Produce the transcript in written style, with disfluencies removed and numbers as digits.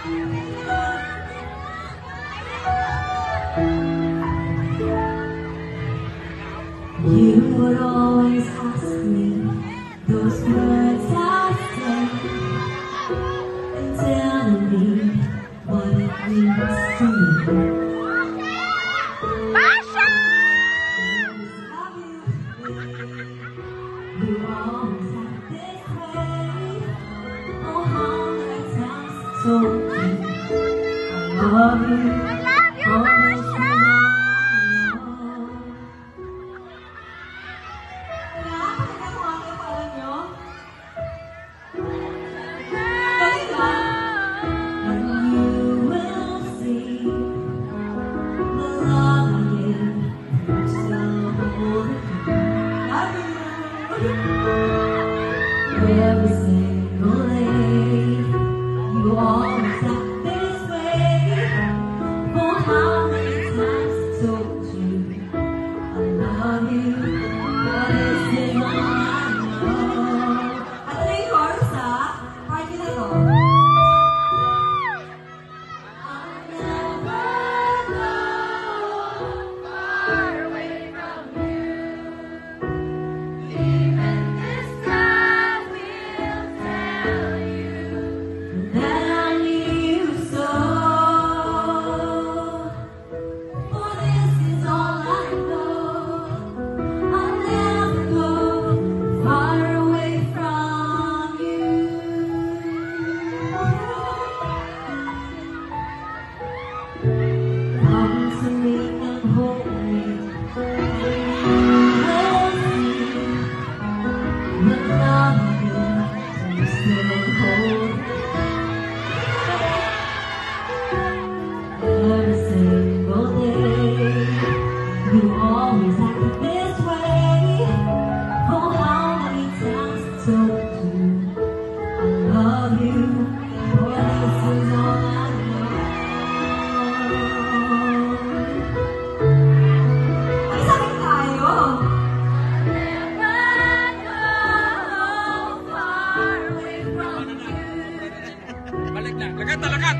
You would always ask me those words I say, and tell me what it means to me. Masha! You always act this way. Oh, how many times I told you I love you. I love you, Masha! Every single day, you always act this way. For how many times I told you I love you, but this is all I know. At the chorus, party na to. I'll never go far away from you. Even this time will tell you that I need you so. For this is all I know. I'll never go far away from you. Come to me and hold me, and you will see the love you still hold. Every single day, you always act this way. Oh, how many times I told you I love you, for this is all I know. Ay, sakit tayo. Never go far away from you. Balik na. Lakat na, lakat!